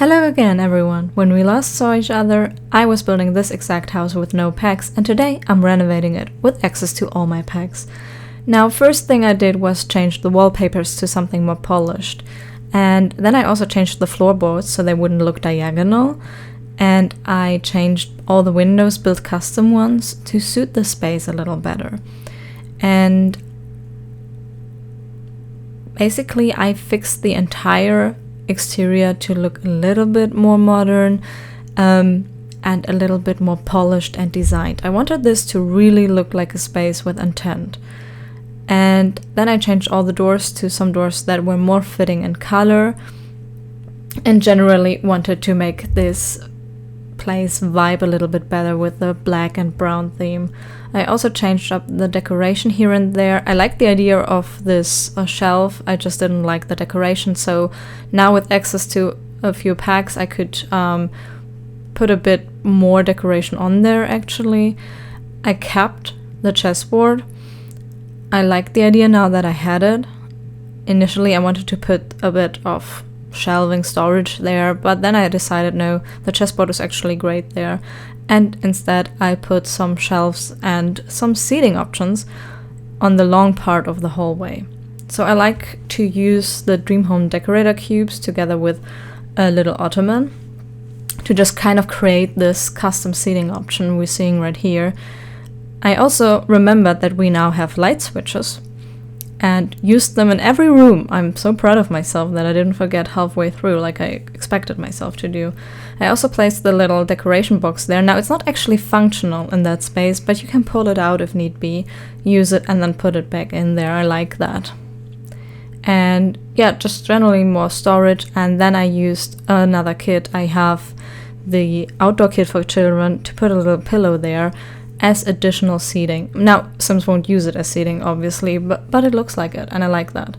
Hello again, everyone. When we last saw each other, I was building this exact house with no pegs, and today I'm renovating it with access to all my pegs. Now, first thing I did was change the wallpapers to something more polished, and then I also changed the floorboards so they wouldn't look diagonal, and I changed all the windows, built custom ones to suit the space a little better. And basically I fixed the entire exterior to look a little bit more modern and a little bit more polished and designed. I wanted this to really look like a space with intent. And then I changed all the doors to some doors that were more fitting in color, and generally wanted to make this place vibe a little bit better with the black and brown theme. I also changed up the decoration here and there. I like the idea of this shelf, I just didn't like the decoration, so now with access to a few packs I could put a bit more decoration on there actually. I kept the chessboard. I like the idea now that I had it. Initially I wanted to put a bit of shelving storage there, but then I decided no, the chessboard is actually great there, and instead I put some shelves and some seating options on the long part of the hallway. So I like to use the Dream Home decorator cubes together with a little ottoman to just kind of create this custom seating option we're seeing right here. I also remembered that we now have light switches and used them in every room. I'm so proud of myself that I didn't forget halfway through like I expected myself to do. I also placed the little decoration box there. Now it's not actually functional in that space, but you can pull it out if need be, use it and then put it back in there. I like that. And yeah, just generally more storage. And then I used another kit. I have the outdoor kit for children to put a little pillow there as additional seating. Now, Sims won't use it as seating, obviously, but it looks like it, and I like that.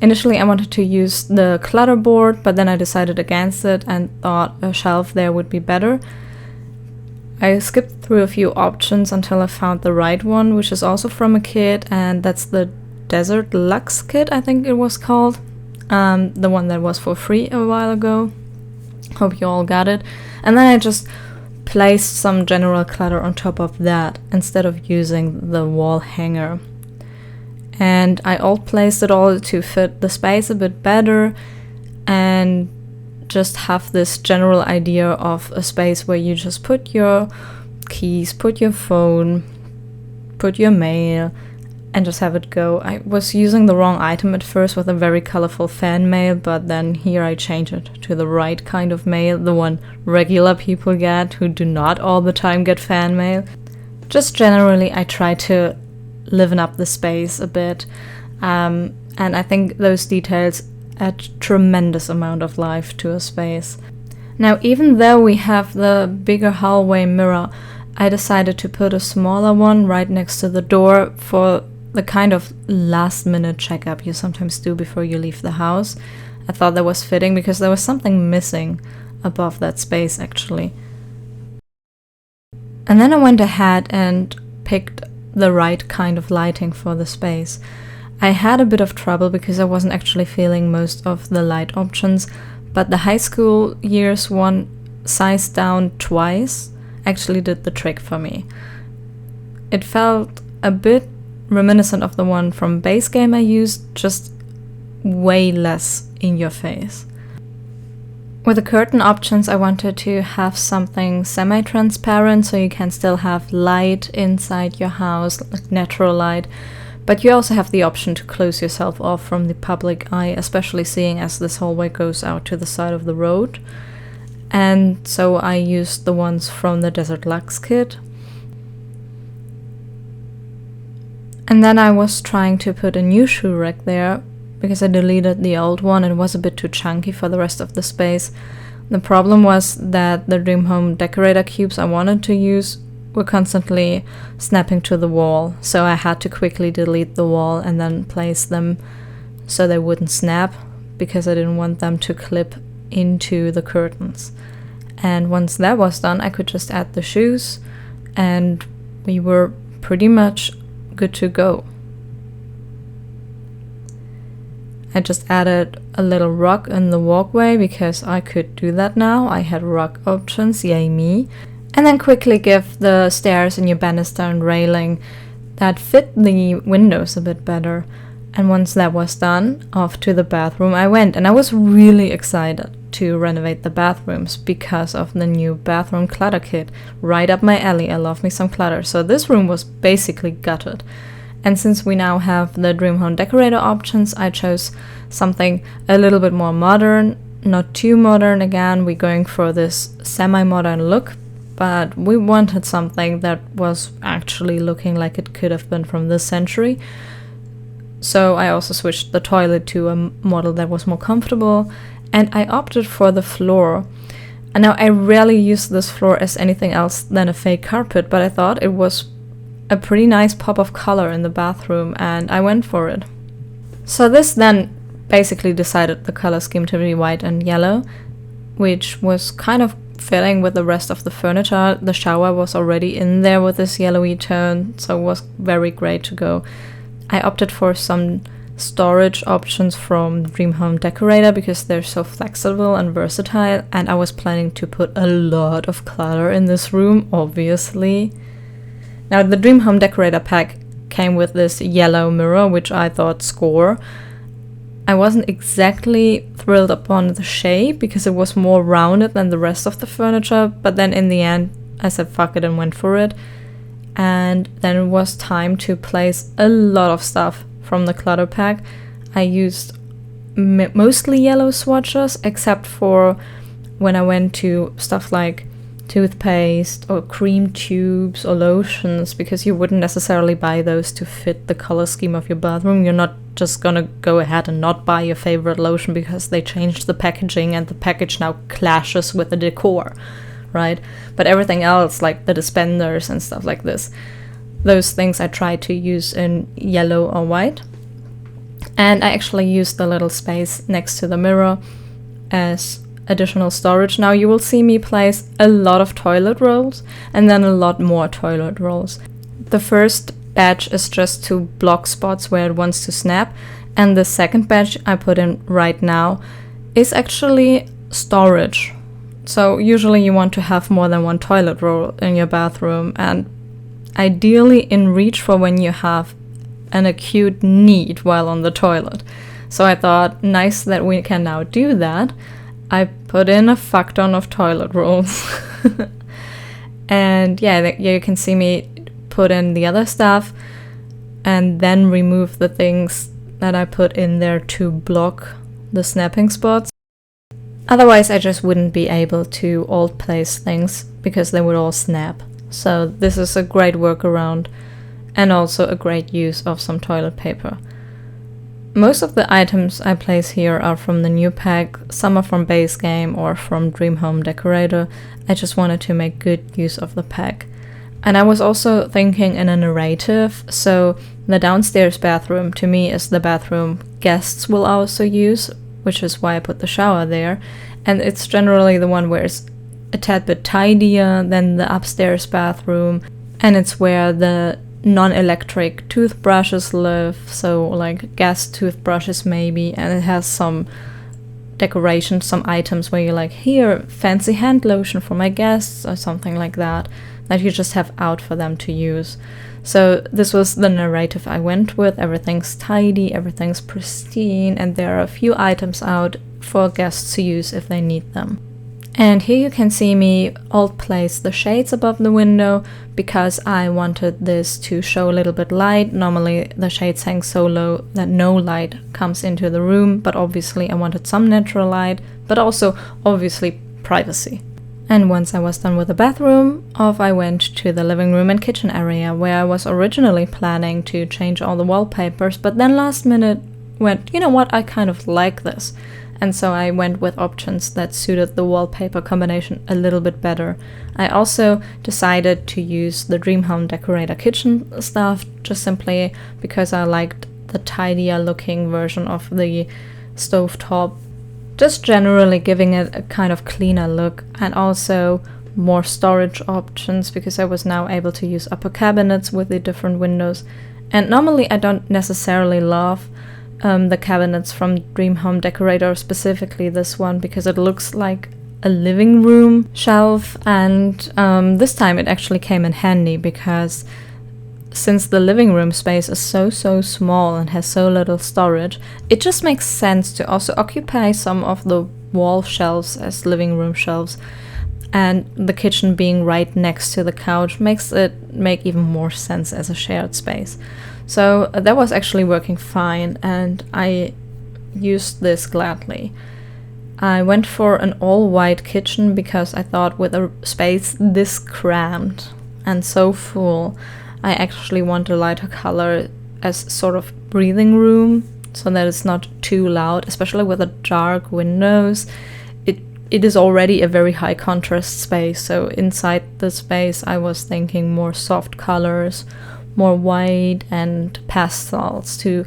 Initially, I wanted to use the clutter board, but then I decided against it and thought a shelf there would be better. I skipped through a few options until I found the right one, which is also from a kit, and that's the Desert Luxe kit, I think it was called. The one that was for free a while ago. Hope you all got it. And then I just placed some general clutter on top of that instead of using the wall hanger. And I alt placed it all to fit the space a bit better and just have this general idea of a space where you just put your keys, put your phone, put your mail, and just have it go. I was using the wrong item at first with a very colorful fan mail, but then here I changed it to the right kind of mail, the one regular people get who do not all the time get fan mail. Just generally I try to liven up the space a bit, and I think those details add tremendous amount of life to a space. Now, even though we have the bigger hallway mirror, I decided to put a smaller one right next to the door for the kind of last minute checkup you sometimes do before you leave the house. I thought that was fitting because there was something missing above that space actually. And then I went ahead and picked the right kind of lighting for the space. I had a bit of trouble because I wasn't actually feeling most of the light options, but the high school years one size down twice actually did the trick for me. It felt a bit reminiscent of the one from base game I used, just way less in your face. With the curtain options I wanted to have something semi-transparent so you can still have light inside your house, like natural light, but you also have the option to close yourself off from the public eye, especially seeing as this hallway goes out to the side of the road. And so I used the ones from the Desert Luxe kit. And then I was trying to put a new shoe rack there because I deleted the old one and it was a bit too chunky for the rest of the space. The problem was that the Dream Home decorator cubes I wanted to use were constantly snapping to the wall, so I had to quickly delete the wall and then place them so they wouldn't snap because I didn't want them to clip into the curtains. And once that was done, I could just add the shoes and we were pretty much good to go. I just added a little rug in the walkway because I could do that now. I had rug options, yay me. And then quickly give the stairs a new banister and railing that fit the windows a bit better. And once that was done, off to the bathroom I went. And I was really excited to renovate the bathrooms because of the new bathroom clutter kit. Right up my alley, I love me some clutter. So this room was basically gutted. And since we now have the Dream Home Decorator options, I chose something a little bit more modern. Not too modern again, we're going for this semi-modern look, but we wanted something that was actually looking like it could have been from this century. So I also switched the toilet to a model that was more comfortable, and I opted for the floor. And now I rarely use this floor as anything else than a fake carpet, but I thought it was a pretty nice pop of color in the bathroom, and I went for it. So this then basically decided the color scheme to be white and yellow, which was kind of fitting with the rest of the furniture. The shower was already in there with this yellowy tone, so it was very great to go. I opted for some storage options from Dream Home Decorator because they're so flexible and versatile, and I was planning to put a lot of clutter in this room, obviously. Now the Dream Home Decorator pack came with this yellow mirror, which I thought score. I wasn't exactly thrilled upon the shape because it was more rounded than the rest of the furniture, but then in the end I said fuck it and went for it. And then it was time to place a lot of stuff from the clutter pack. I used mostly yellow swatches, except for when I went to stuff like toothpaste or cream tubes or lotions, because you wouldn't necessarily buy those to fit the color scheme of your bathroom. You're not just gonna go ahead and not buy your favorite lotion because they changed the packaging and the package now clashes with the decor, right? But everything else, like the dispensers and stuff like this, those things I try to use in yellow or white. And I actually used the little space next to the mirror as additional storage. Now you will see me place a lot of toilet rolls and then a lot more toilet rolls. The first batch is just to block spots where it wants to snap, and the second batch I put in right now is actually storage. So usually you want to have more than one toilet roll in your bathroom, and ideally in reach for when you have an acute need while on the toilet. So I thought, nice that we can now do that. I put in a fuck ton of toilet rolls. And yeah, you can see me put in the other stuff and then remove the things that I put in there to block the snapping spots. Otherwise I just wouldn't be able to alt place things because they would all snap. So this is a great workaround and also a great use of some toilet paper. Most of the items I place here are from the new pack, some are from base game or from Dream Home Decorator. I just wanted to make good use of the pack. And I was also thinking in a narrative, so the downstairs bathroom to me is the bathroom guests will also use, which is why I put the shower there. And it's generally the one where it's a tad bit tidier than the upstairs bathroom, and it's where the non-electric toothbrushes live, so like gas toothbrushes maybe, and it has some decoration, some items where you're like, here, fancy hand lotion for my guests or something like that you just have out for them to use. So this was the narrative I went with. Everything's tidy, everything's pristine, and there are a few items out for guests to use if they need them. And here you can see me alt place the shades above the window because I wanted this to show a little bit light. Normally the shades hang so low that no light comes into the room, but obviously I wanted some natural light, but also obviously privacy. And once I was done with the bathroom, off I went to the living room and kitchen area, where I was originally planning to change all the wallpapers, but then last minute went, you know what, I kind of like this. And so I went with options that suited the wallpaper combination a little bit better. I also decided to use the Dream Home Decorator kitchen stuff just simply because I liked the tidier looking version of the stovetop, just generally giving it a kind of cleaner look, and also more storage options because I was now able to use upper cabinets with the different windows. And normally I don't necessarily love the cabinets from Dream Home Decorator, specifically this one, because it looks like a living room shelf, and this time it actually came in handy because since the living room space is so small and has so little storage, it just makes sense to also occupy some of the wall shelves as living room shelves, and the kitchen being right next to the couch makes it make even more sense as a shared space. So that was actually working fine, and I used this gladly. I went for an all-white kitchen because I thought with a space this cramped and so full, I actually want a lighter color as sort of breathing room so that it's not too loud, especially with the dark windows. It is already a very high contrast space, so inside the space I was thinking more soft colors, more white and pastels to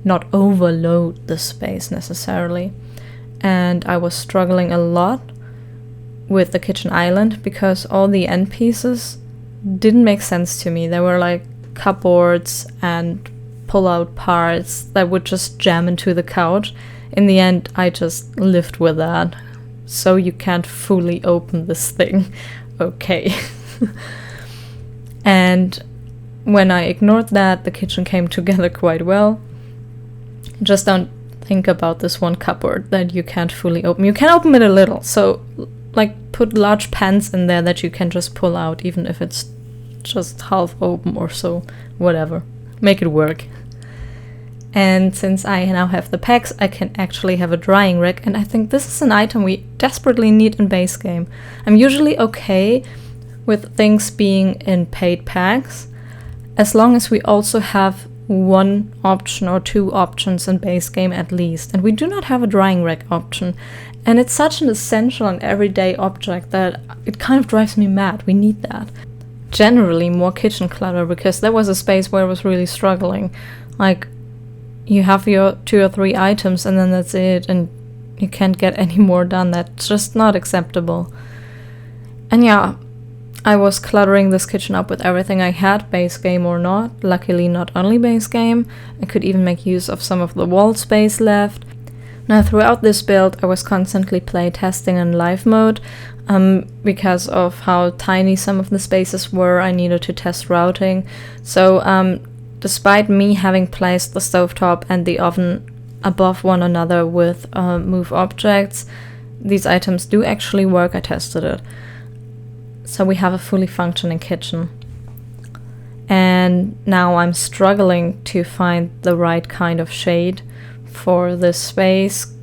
not overload the space necessarily. And I was struggling a lot with the kitchen island because all the end pieces didn't make sense to me. They were like cupboards and pull-out parts that would just jam into the couch. In the end, I just lived with that. So you can't fully open this thing. Okay. And when I ignored that, the kitchen came together quite well. Just don't think about this one cupboard that you can't fully open. You can open it a little, so like put large pans in there that you can just pull out, even if it's just half open or so, whatever. Make it work. And since I now have the packs, I can actually have a drying rack, and I think this is an item we desperately need in base game. I'm usually okay with things being in paid packs, as long as we also have one option or two options in base game at least, and we do not have a drying rack option, and it's such an essential and everyday object that it kind of drives me mad. We need that. Generally more kitchen clutter, because there was a space where I was really struggling. Like, you have your 2 or 3 items and then that's it, and you can't get any more done. That's just not acceptable. And yeah, I was cluttering this kitchen up with everything I had, base game or not. Luckily not only base game, I could even make use of some of the wall space left. Now throughout this build I was constantly play testing in live mode, because of how tiny some of the spaces were. I needed to test routing. So despite me having placed the stovetop and the oven above one another with move objects, these items do actually work. I tested it. So we have a fully functioning kitchen. And now I'm struggling to find the right kind of shade for this space,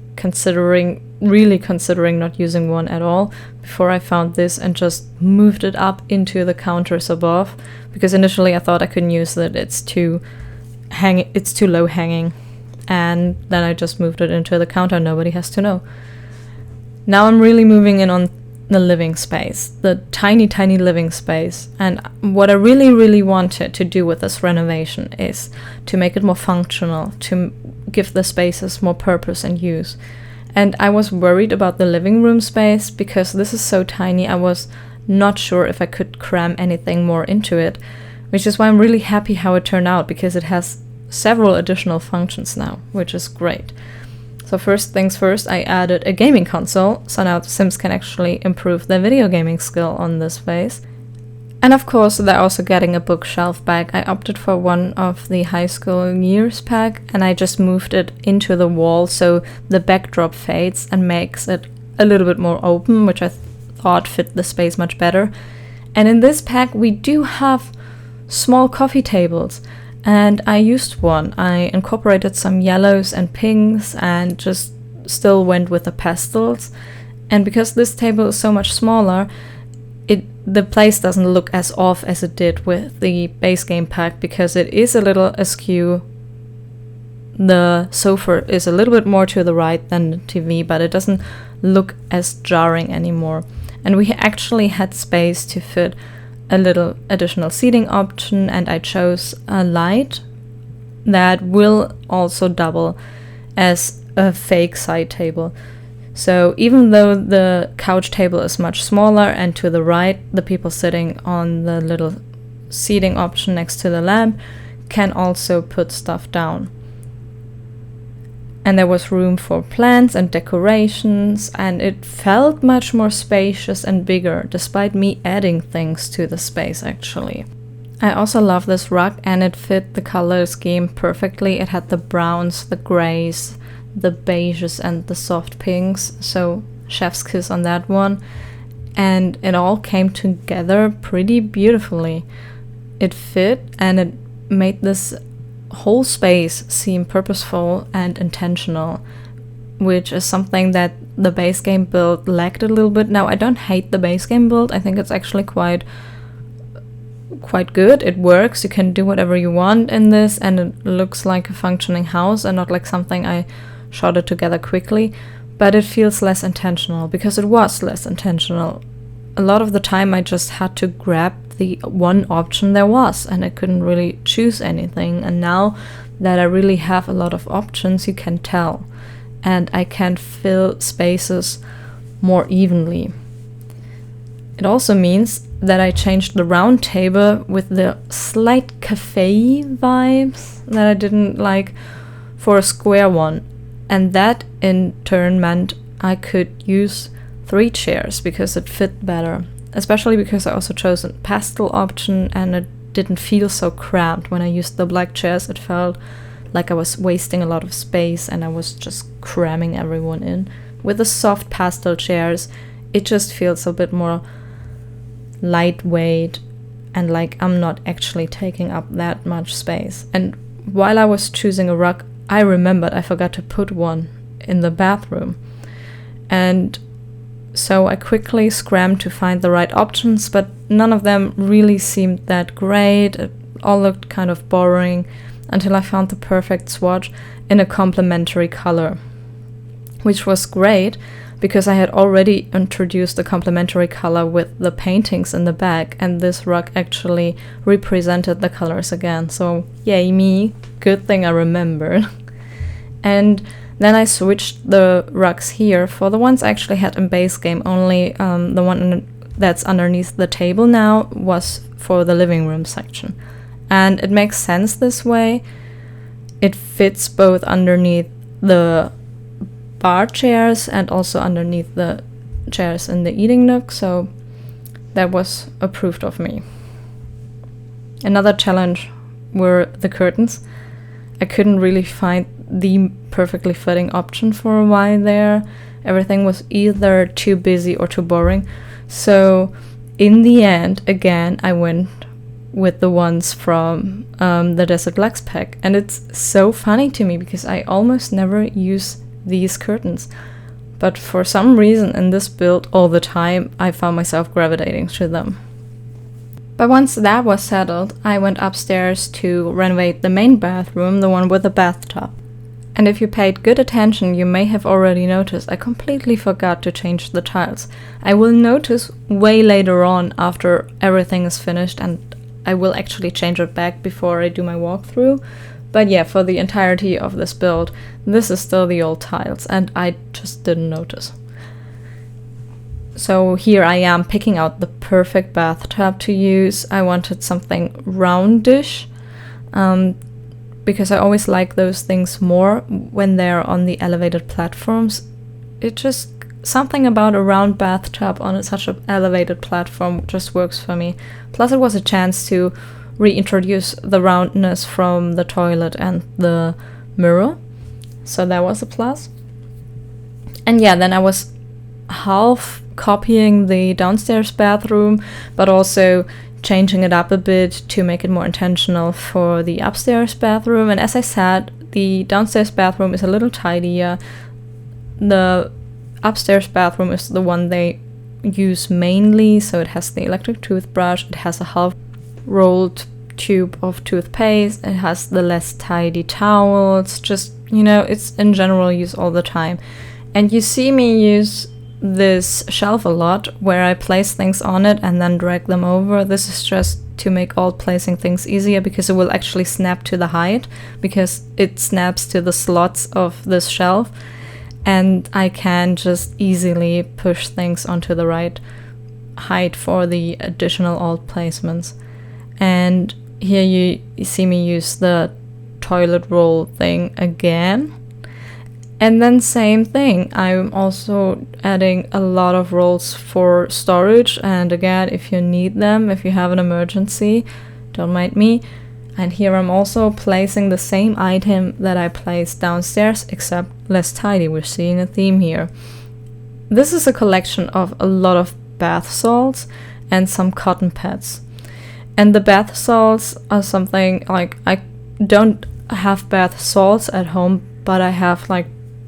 really considering not using one at all, before I found this and just moved it up into the counters above, because initially I thought I couldn't use it, it's too low hanging, and then I just moved it into the counter. Nobody has to know. Now I'm really moving in on the living space, the tiny living space, and what I really wanted to do with this renovation is to make it more functional, to give the spaces more purpose and use. And I was worried about the living room space because this is so tiny. I was not sure if I could cram anything more into it, which is why I'm really happy how it turned out, because it has several additional functions now, which is great. So first things first, I added a gaming console, so now the Sims can actually improve their video gaming skill on this space. And of course, they're also getting a bookshelf back. I opted for one of the high school years pack, and I just moved it into the wall so the backdrop fades and makes it a little bit more open, which I thought fit the space much better. And in this pack, we do have small coffee tables. And I used one. I incorporated some yellows and pinks and just still went with the pastels. And because this table is so much smaller, the place doesn't look as off as it did with the base game pack, because it is a little askew. The sofa is a little bit more to the right than the TV, but it doesn't look as jarring anymore. And we actually had space to fit a little additional seating option, and I chose a light that will also double as a fake side table. So even though the couch table is much smaller and to the right, the people sitting on the little seating option next to the lamp can also put stuff down. and there was room for plants and decorations, and it felt much more spacious and bigger, despite me adding things to the space actually. I also love this rug, and it fit the color scheme perfectly. It had the browns, the grays, the beiges and the soft pinks, so chef's kiss on that one. And it all came together pretty beautifully. It fit, and it made this whole space seem purposeful and intentional, which is something that the base game build lacked a little bit. Now, I don't hate the base game build. I think it's actually quite good. It works. You can do whatever you want in this, and it looks like a functioning house and not like something I shot it together quickly. But it feels less intentional, because it was less intentional. A lot of the time I just had to grab the one option there was, and I couldn't really choose anything. And now that I really have a lot of options, you can tell, and I can fill spaces more evenly. It also means that I changed the round table with the slight cafe vibes that I didn't like for a square one. And that in turn meant I could use 3 chairs because it fit better. Especially because I also chose a pastel option, and it didn't feel so cramped. When I used the black chairs, it felt like I was wasting a lot of space and I was just cramming everyone in. With the soft pastel chairs, it just feels a bit more lightweight and like I'm not actually taking up that much space. And while I was choosing a rug, I remembered I forgot to put one in the bathroom. And so I quickly scrambled to find the right options, but none of them really seemed that great. It all looked kind of boring until I found the perfect swatch in a complementary color, which was great because I had already introduced a complementary color with the paintings in the back, and this rug actually represented the colors again. So yay me, good thing I remembered. And then I switched the rugs here for the ones I actually had in base game. Only the one that's underneath the table now was for the living room section. And it makes sense this way. It fits both underneath the bar chairs and also underneath the chairs in the eating nook, so that was approved of me. Another challenge were the curtains. I couldn't really find the perfectly fitting option for a while there. Everything was either too busy or too boring. So in the end, again, I went with the ones from the Desert Lux pack. And it's so funny to me because I almost never use these curtains. But for some reason in this build all the time, I found myself gravitating to them. But once that was settled, I went upstairs to renovate the main bathroom, the one with the bathtub. And if you paid good attention, you may have already noticed I completely forgot to change the tiles. I will notice way later on after everything is finished, and I will actually change it back before I do my walkthrough. But yeah, for the entirety of this build, this is still the old tiles, and I just didn't notice. So here I am picking out the perfect bathtub to use. I wanted something roundish, because I always like those things more when they're on the elevated platforms. It just, something about a round bathtub on such an elevated platform just works for me. Plus it was a chance to reintroduce the roundness from the toilet and the mirror, so that was a plus. And yeah, then I was half copying the downstairs bathroom, but also changing it up a bit to make it more intentional for the upstairs bathroom. And as I said, the downstairs bathroom is a little tidier. The upstairs bathroom is the one they use mainly, so it has the electric toothbrush, it has a half rolled tube of toothpaste, it has the less tidy towels, just, you know, it's in general use all the time. And you see me use this shelf a lot where I place things on it and then drag them over. This is just to make all placing things easier, because it will actually snap to the height, because it snaps to the slots of this shelf, and I can just easily push things onto the right height for the additional alt placements. And here you see me use the toilet roll thing again. And then same thing, I'm also adding a lot of rolls for storage, and again, if you need them, if you have an emergency, don't mind me. And here I'm also placing the same item that I placed downstairs, except less tidy. We're seeing a theme here. This is a collection of a lot of bath salts and some cotton pads. And the bath salts are something like, I don't have bath salts at home, but I have like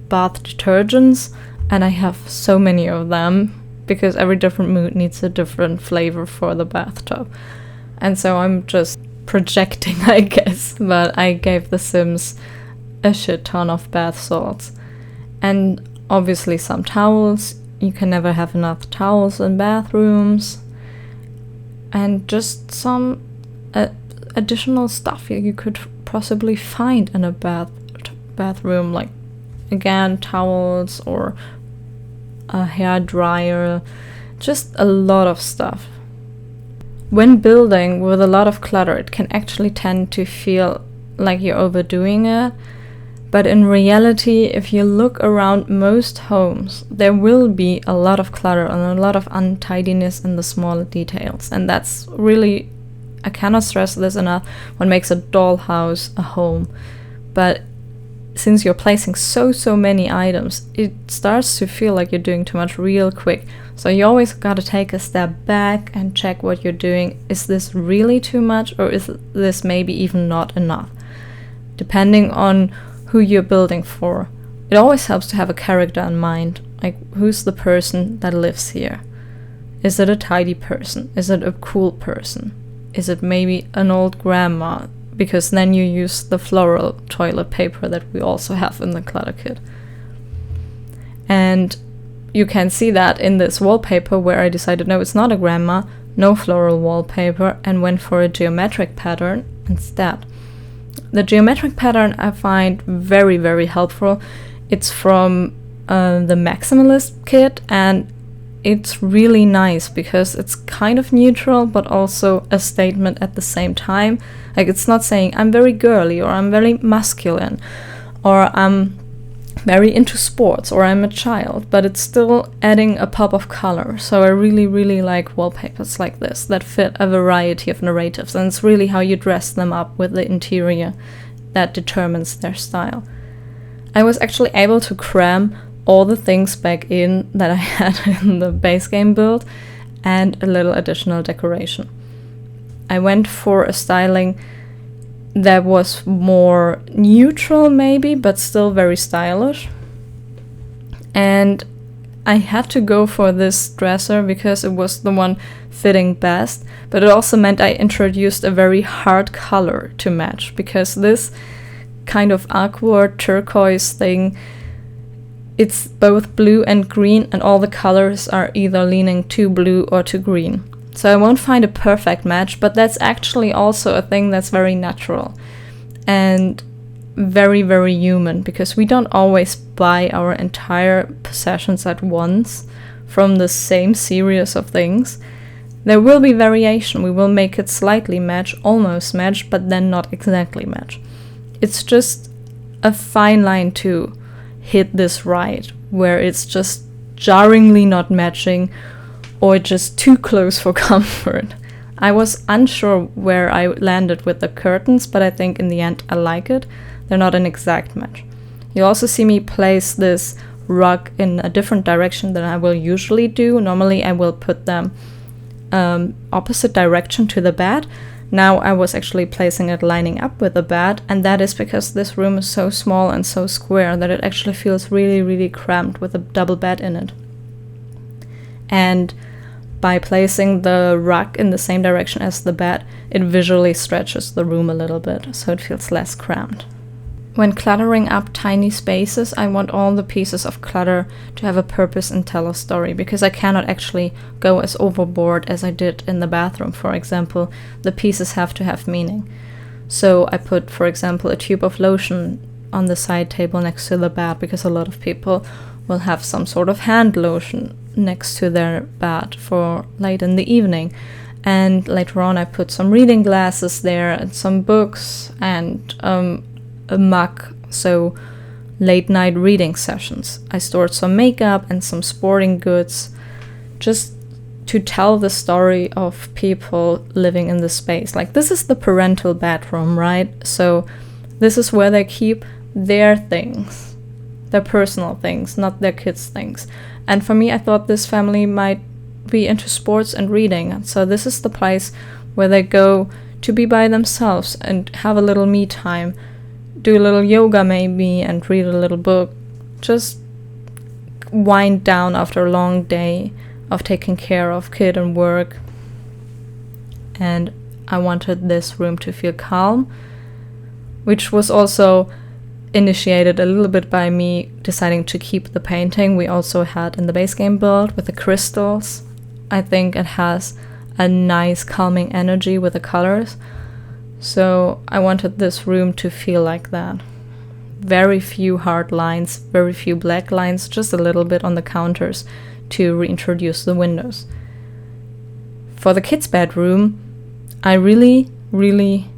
bath detergents, and I have so many of them because every different mood needs a different flavor for the bathtub. And so I'm just projecting, I guess, but I gave The Sims a shit ton of bath salts. And obviously some towels. You can never have enough towels in bathrooms. And just some additional stuff you could possibly find in a bathroom, like again towels or a hair dryer, just a lot of stuff. When building with a lot of clutter, it can actually tend to feel like you're overdoing it. But in reality, if you look around most homes, there will be a lot of clutter and a lot of untidiness in the smaller details. And that's really, I cannot stress this enough, what makes a dollhouse a home. But since you're placing so many items, it starts to feel like you're doing too much real quick. So you always gotta take a step back and check what you're doing. Is this really too much, or is this maybe even not enough? Depending on who you're building for. It always helps to have a character in mind, like who's the person that lives here? Is it a tidy person? Is it a cool person? Is it maybe an old grandma? Because then you use the floral toilet paper that we also have in the clutter kit. And you can see that in this wallpaper where I decided no, it's not a grandma, no floral wallpaper, and went for a geometric pattern instead. The geometric pattern I find very helpful. It's from the Maximalist kit, and it's really nice because it's kind of neutral but also a statement at the same time. Like, it's not saying I'm very girly or I'm very masculine or I'm very into sports or I'm a child, but it's still adding a pop of color. So I really like wallpapers like this that fit a variety of narratives, and it's really how you dress them up with the interior that determines their style. I was actually able to cram all the things back in that I had in the base game build and a little additional decoration. I went for a styling that was more neutral maybe, but still very stylish. And I had to go for this dresser because it was the one fitting best, but it also meant I introduced a very hard color to match, because this kind of aqua turquoise thing, it's both blue and green, and all the colors are either leaning to blue or to green. So I won't find a perfect match, but that's actually also a thing that's very natural and very human, because we don't always buy our entire possessions at once from the same series of things. There will be variation. We will make it slightly match, almost match, but then not exactly match. It's just a fine line to hit this right, where it's just jarringly not matching or just too close for comfort. I was unsure where I landed with the curtains, but I think in the end I like it. They're not an exact match. You also see me place this rug in a different direction than I will usually do. Normally I will put them opposite direction to the bed. Now I was actually placing it lining up with the bed, and that is because this room is so small and so square that it actually feels really cramped with a double bed in it. And by placing the rug in the same direction as the bed, it visually stretches the room a little bit, so it feels less cramped. When cluttering up tiny spaces, I want all the pieces of clutter to have a purpose and tell a story, because I cannot actually go as overboard as I did in the bathroom, for example. The pieces have to have meaning. So I put, for example, a tube of lotion on the side table next to the bed, because a lot of people will have some sort of hand lotion next to their bed for late in the evening. And later on I put some reading glasses there and some books and a mug, so late night reading sessions. I stored some makeup and some sporting goods just to tell the story of people living in the space. Like, this is the parental bedroom, right? So this is where they keep their things, their personal things, not their kids' things. And for me, I thought this family might be into sports and reading. So this is the place where they go to be by themselves and have a little me time, do a little yoga maybe, and read a little book. Just wind down after a long day of taking care of kid and work. And I wanted this room to feel calm, which was also initiated a little bit by me deciding to keep the painting we also had in the base game build with the crystals. I think it has a nice calming energy with the colors, so I wanted this room to feel like that. Very few hard lines, very few black lines, just a little bit on the counters to reintroduce the windows. For the kids' bedroom, I really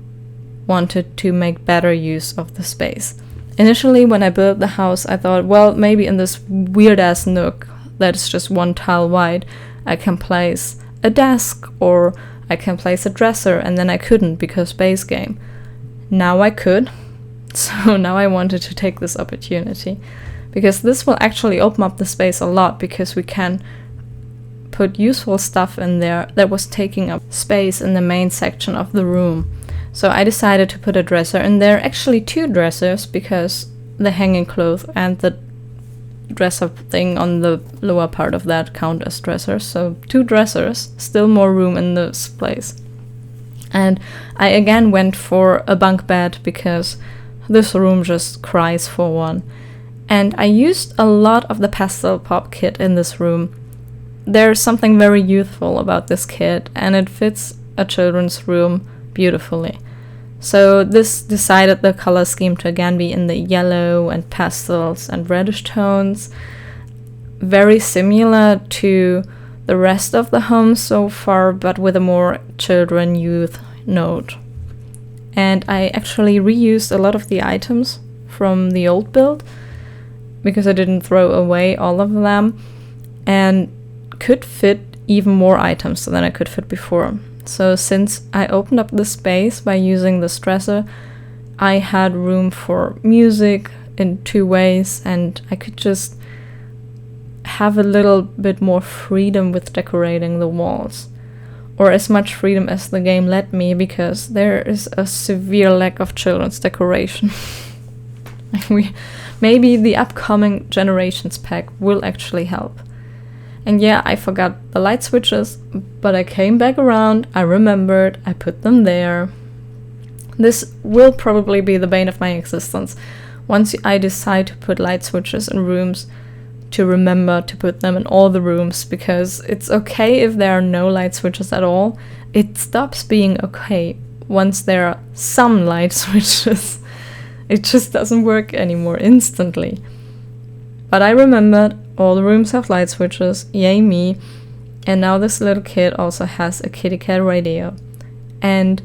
wanted to make better use of the space. Initially, when I built the house, I thought, well, maybe in this weird-ass nook that's just one tile wide, I can place a desk or I can place a dresser, and then I couldn't because base game. Now I could, so now I wanted to take this opportunity, because this will actually open up the space a lot, because we can put useful stuff in there that was taking up space in the main section of the room. So I decided to put a dresser in there, actually 2 dressers, because the hanging clothes and the dresser thing on the lower part of that count as dressers. So 2 dressers, still more room in this place. And I again went for a bunk bed because this room just cries for one. And I used a lot of the pastel pop kit in this room. There's something very youthful about this kit, and it fits a children's room beautifully. So this decided the color scheme to again be in the yellow and pastels and reddish tones, very similar to the rest of the home so far, but with a more children youth note. And I actually reused a lot of the items from the old build, because I didn't throw away all of them, and could fit even more items than I could fit before. So since I opened up the space by using this dresser, I had room for music in 2 ways, and I could just have a little bit more freedom with decorating the walls, or as much freedom as the game let me, because there is a severe lack of children's decoration. Maybe the upcoming Generations pack will actually help. And yeah, I forgot the light switches, but I came back around, I remembered, I put them there. This will probably be the bane of my existence. Once I decide to put light switches in rooms, to remember to put them in all the rooms, because it's okay if there are no light switches at all. It stops being okay once there are some light switches. It just doesn't work anymore instantly. But I remembered all the rooms have light switches, yay me, and now this little kid also has a kitty cat radio. And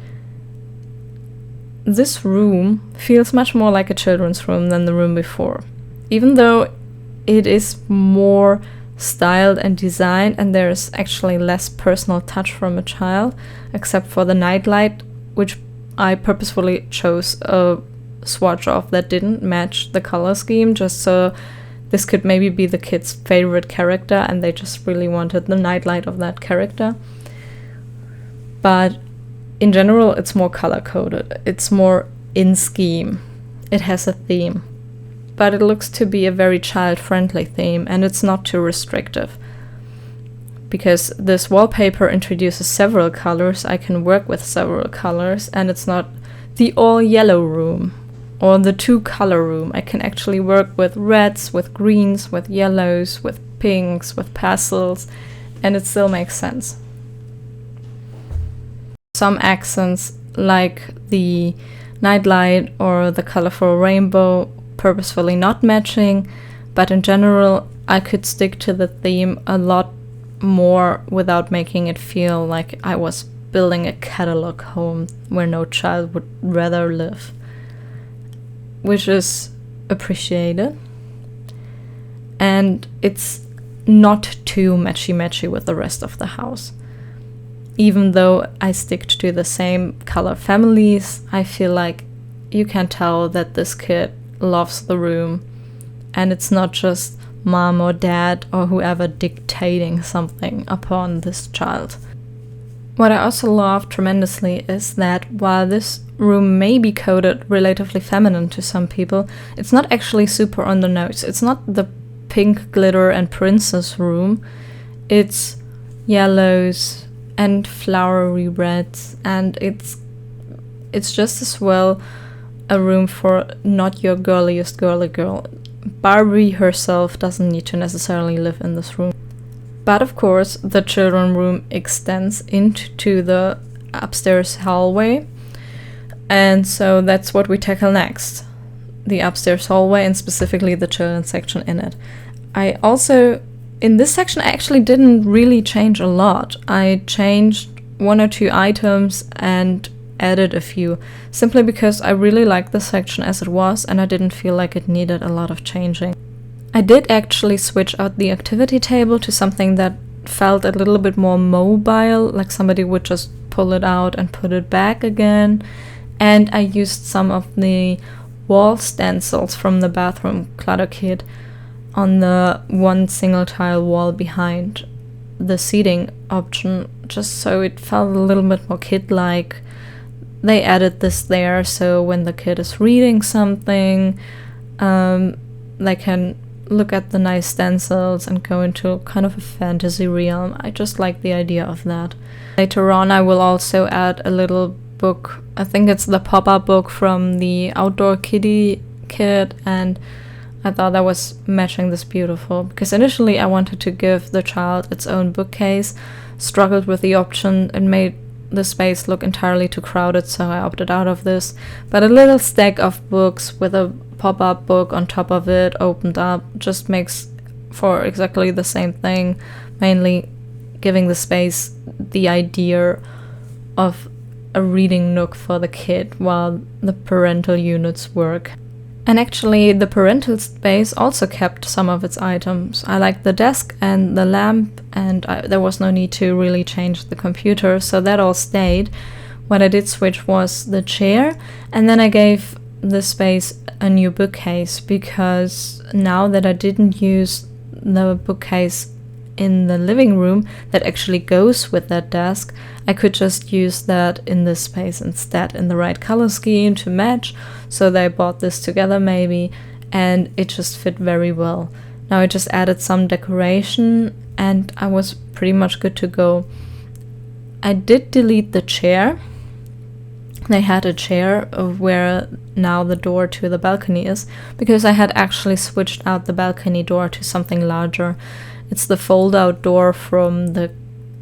this room feels much more like a children's room than the room before. Even though it is more styled and designed, and there's actually less personal touch from a child, except for the nightlight, which I purposefully chose a swatch of that didn't match the color scheme, just so this could maybe be the kid's favorite character and they just really wanted the nightlight of that character. But in general, it's more color-coded. It's more in scheme. It has a theme. But it looks to be a very child-friendly theme, and it's not too restrictive. Because this wallpaper introduces several colors, I can work with several colors, and it's not the all-yellow room or the 2-color room. I can actually work with reds, with greens, with yellows, with pinks, with pastels, and it still makes sense. Some accents, like the nightlight or the colorful rainbow, purposefully not matching, but in general, I could stick to the theme a lot more without making it feel like I was building a catalog home where no child would rather live. Which is appreciate it. And it's not too matchy-matchy with the rest of the house. Even though I stick to the same color families, I feel like you can tell that this kid loves the room, and it's not just mom or dad or whoever dictating something upon this child. What I also love tremendously is that while this room may be coded relatively feminine to some people, it's not actually super on the nose. It's not the pink glitter and princess room. It's yellows and flowery reds, and it's just as well a room for not your girliest girly girl. Barbie herself doesn't need to necessarily live in this room. But of course, the children room extends into the upstairs hallway, and so that's what we tackle next. The upstairs hallway, and specifically the children's section in it. In this section, I actually didn't really change a lot. I changed 1 or 2 items and added a few, simply because I really liked the section as it was, and I didn't feel like it needed a lot of changing. I did actually switch out the activity table to something that felt a little bit more mobile, like somebody would just pull it out and put it back again. And I used some of the wall stencils from the bathroom clutter kit on the one single tile wall behind the seating option, just so it felt a little bit more kid-like. They added this there, so when the kid is reading something, they can look at the nice stencils and go into kind of a fantasy realm. I just like the idea of that. Later on, I will also add a little book. I think it's the pop-up book from the outdoor kitty kit, and I thought that was matching this beautiful, because initially I wanted to give the child its own bookcase, struggled with the option, and made the space look entirely too crowded, so I opted out of this. But a little stack of books with a pop-up book on top of it opened up just makes for exactly the same thing, mainly giving the space the idea of a reading nook for the kid while the parental units work. And actually, the parental space also kept some of its items. I liked the desk and the lamp, and there was no need to really change the computer, so that all stayed. What I did switch was the chair, and then I gave the space a new bookcase, because now that I didn't use the bookcase in the living room that actually goes with that desk, I could just use that in this space instead, in the right color scheme to match. So they bought this together maybe, and it just fit very well. Now I just added some decoration and I was pretty much good to go. I did delete the chair. They had a chair where now the door to the balcony is, because I had actually switched out the balcony door to something larger. It's the fold-out door from the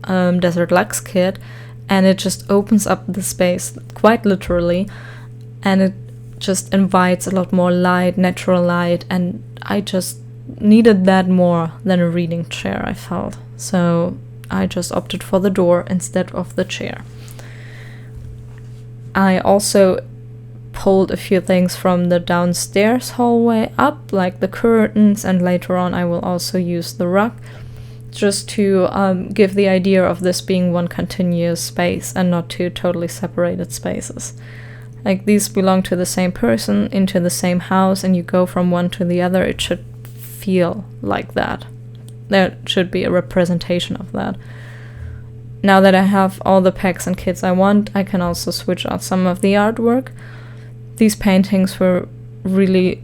Desert Lux kit, and it just opens up the space, quite literally, and it just invites a lot more light, natural light, and I just needed that more than a reading chair, I felt. So I just opted for the door instead of the chair. I also pulled a few things from the downstairs hallway up, like the curtains, and later on I will also use the rug, just to give the idea of this being one continuous space and not two totally separated spaces. Like, these belong to the same person, into the same house, and you go from one to the other. It should feel like that. There should be a representation of that. Now that I have all the packs and kits I want, I can also switch out some of the artwork. These paintings were really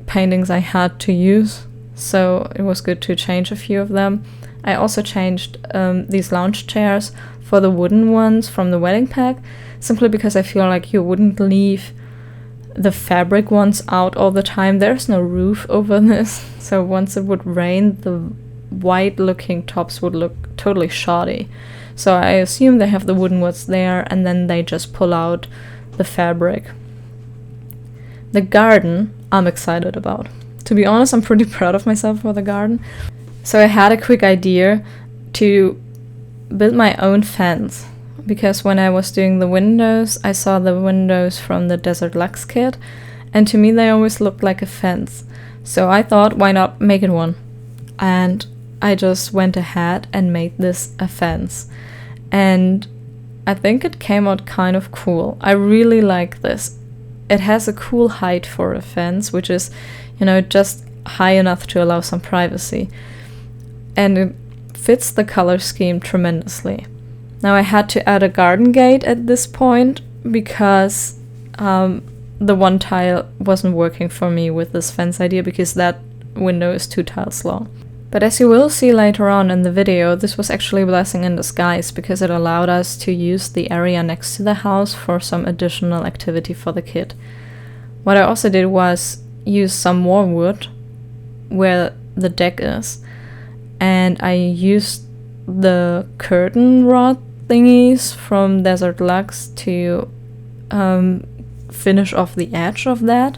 paintings I had to use, so it was good to change a few of them. I also changed these lounge chairs for the wooden ones from the wedding pack, simply because I feel like you wouldn't leave the fabric ones out all the time. There's no roof over this, so once it would rain, the white looking tops would look totally shoddy. So I assume they have the wooden ones there, and then they just pull out the fabric. The garden I'm excited about. To be honest, I'm pretty proud of myself for the garden. So I had a quick idea to build my own fence, because when I was doing the windows, I saw the windows from the Desert Lux kit, and to me they always looked like a fence. So I thought, why not make it one? And I just went ahead and made this a fence. And I think it came out kind of cool. I really like this. It has a cool height for a fence, which is, you know, just high enough to allow some privacy. And it fits the color scheme tremendously. Now I had to add a garden gate at this point because the one tile wasn't working for me with this fence idea, because that window is 2 tiles long. But as you will see later on in the video, this was actually a blessing in disguise, because it allowed us to use the area next to the house for some additional activity for the kid. What I also did was use some more wood where the deck is, and I used the curtain rod thingies from Desert Lux to finish off the edge of that.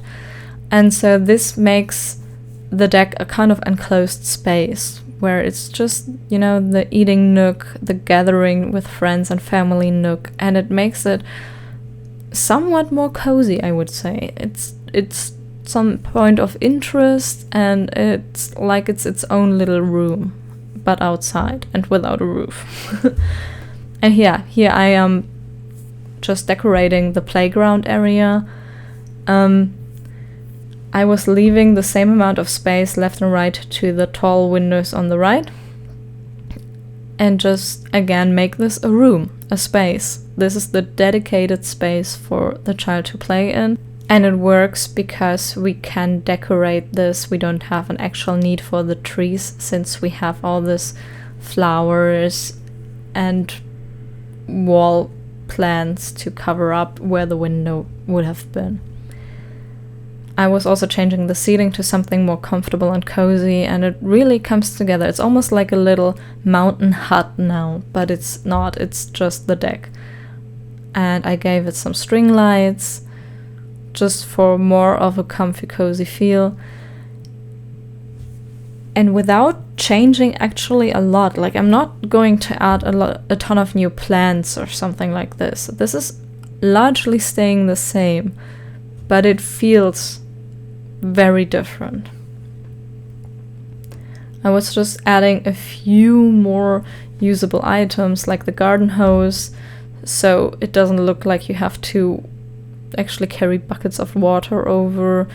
And so this makes the deck a kind of enclosed space where it's just, you know, the eating nook, the gathering with friends and family nook, and it makes it somewhat more cozy, I would say. It's some point of interest, and it's like it's its own little room, but outside and without a roof. And here I am just decorating the playground area. I was leaving the same amount of space left and right to the tall windows on the right, and just again make this a room, a space. This is the dedicated space for the child to play in, and it works because we can decorate this. We don't have an actual need for the trees, since we have all this flowers and wall plants to cover up where the window would have been. I was also changing the seating to something more comfortable and cozy, and it really comes together. It's almost like a little mountain hut now, but it's not, it's just the deck. And I gave it some string lights, just for more of a comfy, cozy feel. And without changing actually a lot, like I'm not going to add a ton of new plants or something like this. This is largely staying the same, but it feels very different. I was just adding a few more usable items, like the garden hose, so it doesn't look like you have to actually carry buckets of water over.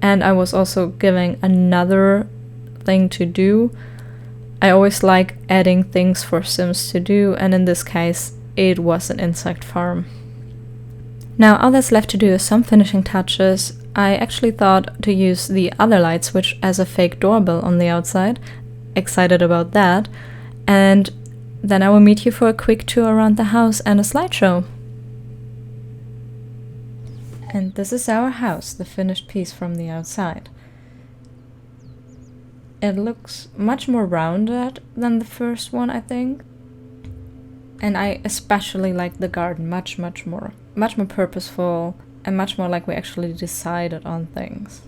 And I was also giving another thing to do. I always like adding things for Sims to do, and in this case it was an insect farm. Now all that's left to do is some finishing touches. I actually thought to use the other light switch as a fake doorbell on the outside. Excited about that. And then I will meet you for a quick tour around the house and a slideshow. And this is our house, the finished piece from the outside. It looks much more rounded than the first one, I think. And I especially like the garden much more purposeful, and much more like we actually decided on things.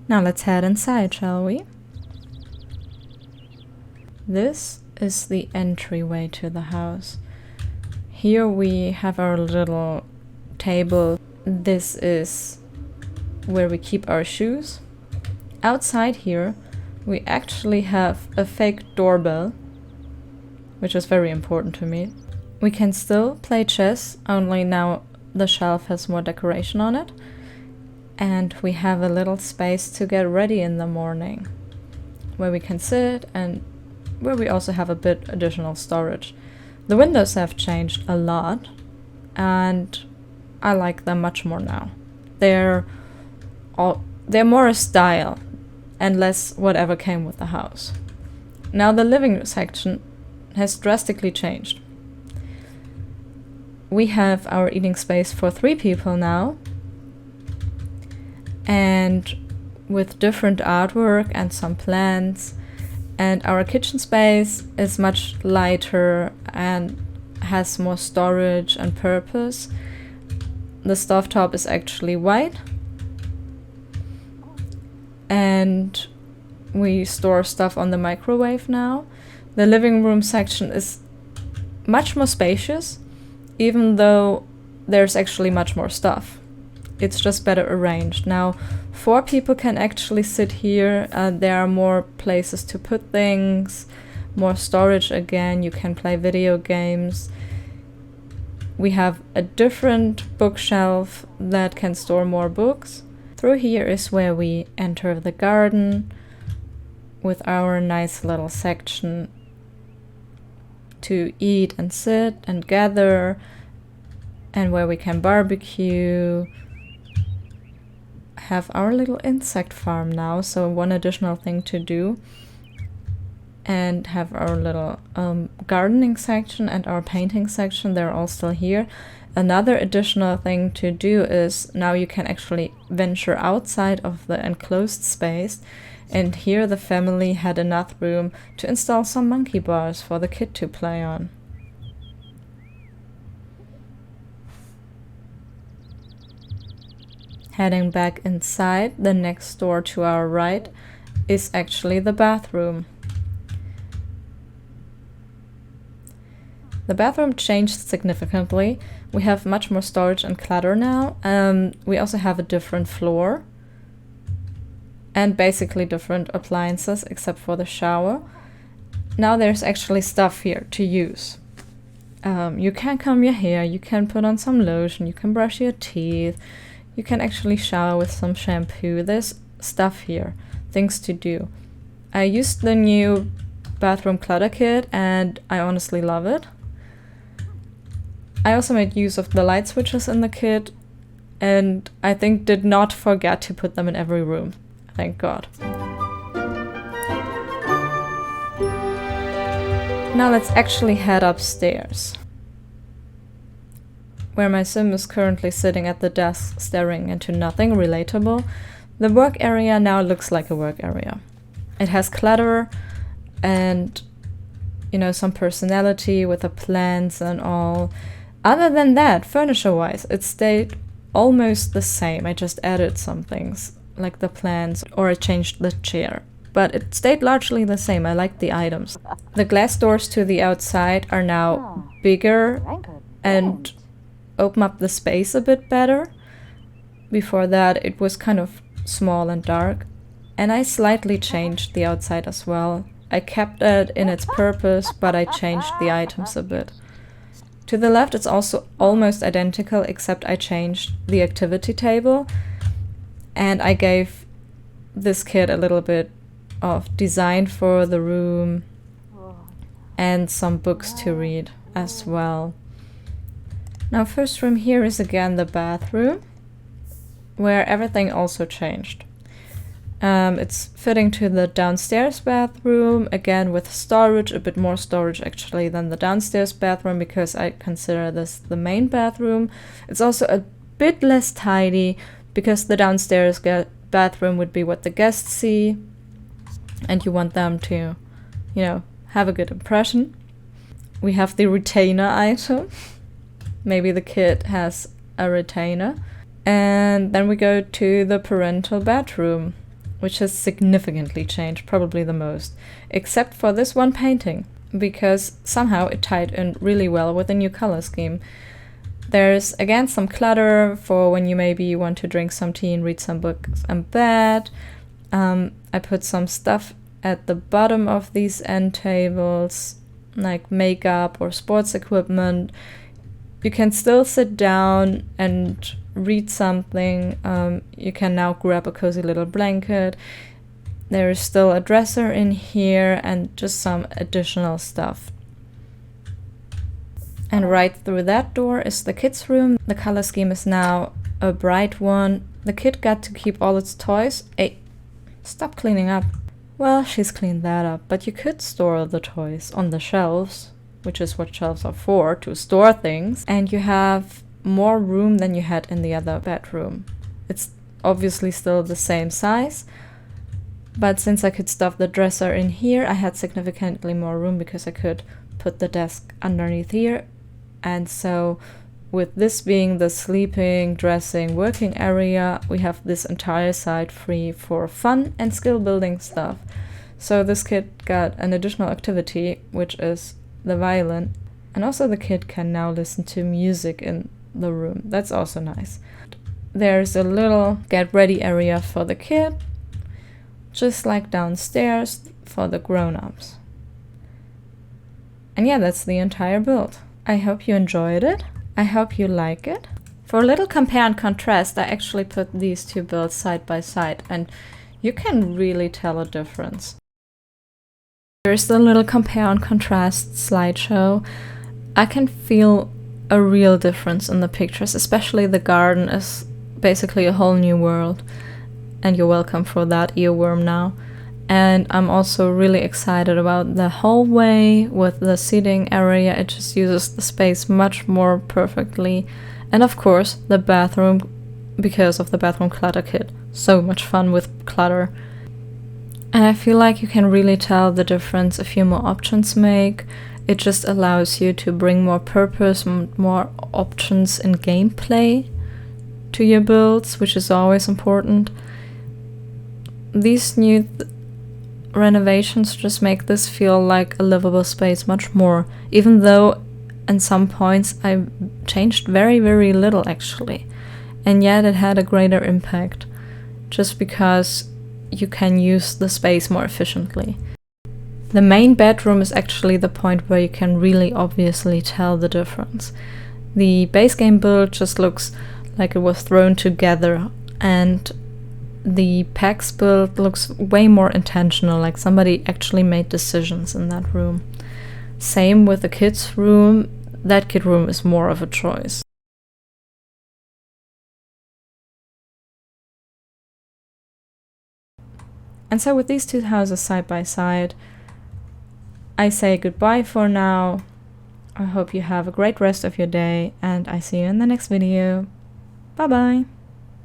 Now let's head inside, shall we? This is the entryway to the house. Here we have our little table. This is where we keep our shoes. Outside here we actually have a fake doorbell, which is very important to me. We can still play chess, only now the shelf has more decoration on it. And we have a little space to get ready in the morning, where we can sit and where we also have a bit additional storage. The windows have changed a lot, and I like them much more now. They're more a style and less whatever came with the house. Now the living room section has drastically changed. We have our eating space for 3 people now, and with different artwork and some plants, and our kitchen space is much lighter and has more storage and purpose. The stovetop is actually white, and we store stuff on the microwave now. The living room section is much more spacious, even though there's actually much more stuff. it's just better arranged. Now 4 people can actually sit here. There are more places to put things, more storage again. You can play video games. We have a different bookshelf that can store more books. Through here is where we enter the garden with our nice little section to eat and sit and gather, and where we can barbecue. Have our little insect farm now, so one additional thing to do. And have our little gardening section and our painting section. They're all still here. Another additional thing to do is now you can actually venture outside of the enclosed space, and here the family had enough room to install some monkey bars for the kid to play on. Heading back inside, the next door to our right is actually the bathroom. The bathroom changed significantly. We have much more storage and clutter now. We also have a different floor and basically different appliances except for the shower. Now there's actually stuff here to use. You can comb your hair, you can put on some lotion, you can brush your teeth, you can actually shower with some shampoo. There's stuff here, things to do. I used the new bathroom clutter kit and I honestly love it. I also made use of the light switches in the kit, and I think did not forget to put them in every room. Thank God. Now let's actually head upstairs, where my sim is currently sitting at the desk staring into nothing relatable. The work area now looks like a work area. It has clutter and, you know, some personality with the plants and all. Other than that, furniture-wise, it stayed almost the same. I just added some things, like the plants, or I changed the chair. But it stayed largely the same. I liked the items. The glass doors to the outside are now bigger and open up the space a bit better. Before that, it was kind of small and dark. And I slightly changed the outside as well. I kept it in its purpose, but I changed the items a bit. To the left, it's also almost identical, except I changed the activity table. And I gave this kid a little bit of design for the room and some books to read as well. Now, first room here is again the bathroom, where everything also changed. It's fitting to the downstairs bathroom, again with storage, a bit more storage actually than the downstairs bathroom, because I consider this the main bathroom. It's also a bit less tidy, because the downstairs bathroom would be what the guests see, and you want them to, you know, have a good impression. We have the retainer item. Maybe the kid has a retainer. And then we go to the parental bedroom, which has significantly changed, probably the most, except for this one painting, because somehow it tied in really well with the new color scheme. There's again some clutter for when you maybe want to drink some tea and read some books in bed. I put some stuff at the bottom of these end tables, like makeup or sports equipment. You can still sit down and read something. You can now grab a cozy little blanket. There is still a dresser in here and just some additional stuff. And right through that door is the kids' room. The color scheme is now a bright one. The kid got to keep all its toys. Hey, stop cleaning up. Well, she's cleaned that up, but you could store the toys on the shelves, which is what shelves are for, to store things. And you have more room than you had in the other bedroom. It's obviously still the same size, but since I could stuff the dresser in here, I had significantly more room because I could put the desk underneath here. And so with this being the sleeping, dressing, working area, we have this entire side free for fun and skill building stuff. So this kid got an additional activity, which is the violin. And also the kid can now listen to music in the room. That's also nice. there's a little get ready area for the kid, just like downstairs for the grown-ups. And yeah, that's the entire build. I hope you enjoyed it. I hope you like it. For a little compare and contrast, I actually put these two builds side by side, and you can really tell a difference. Here's the little compare and contrast slideshow. I can feel a real difference in the pictures, especially the garden is basically a whole new world. And you're welcome for that, earworm now. And I'm also really excited about the hallway with the seating area. It just uses the space much more perfectly. And of course, the bathroom, because of the bathroom clutter kit. So much fun with clutter. And I feel like you can really tell the difference a few more options make. It just allows you to bring more purpose, more options in gameplay to your builds, which is always important. These new renovations just make this feel like a livable space much more, even though in some points I changed very, very little actually. And yet it had a greater impact, just because you can use the space more efficiently. The main bedroom is actually the point where you can really obviously tell the difference. The base game build just looks like it was thrown together, and the PAX build looks way more intentional, like somebody actually made decisions in that room. Same with the kids' room. That kid room is more of a choice. And so with these two houses side by side, I say goodbye for now. I hope you have a great rest of your day, and I see you in the next video. Bye bye!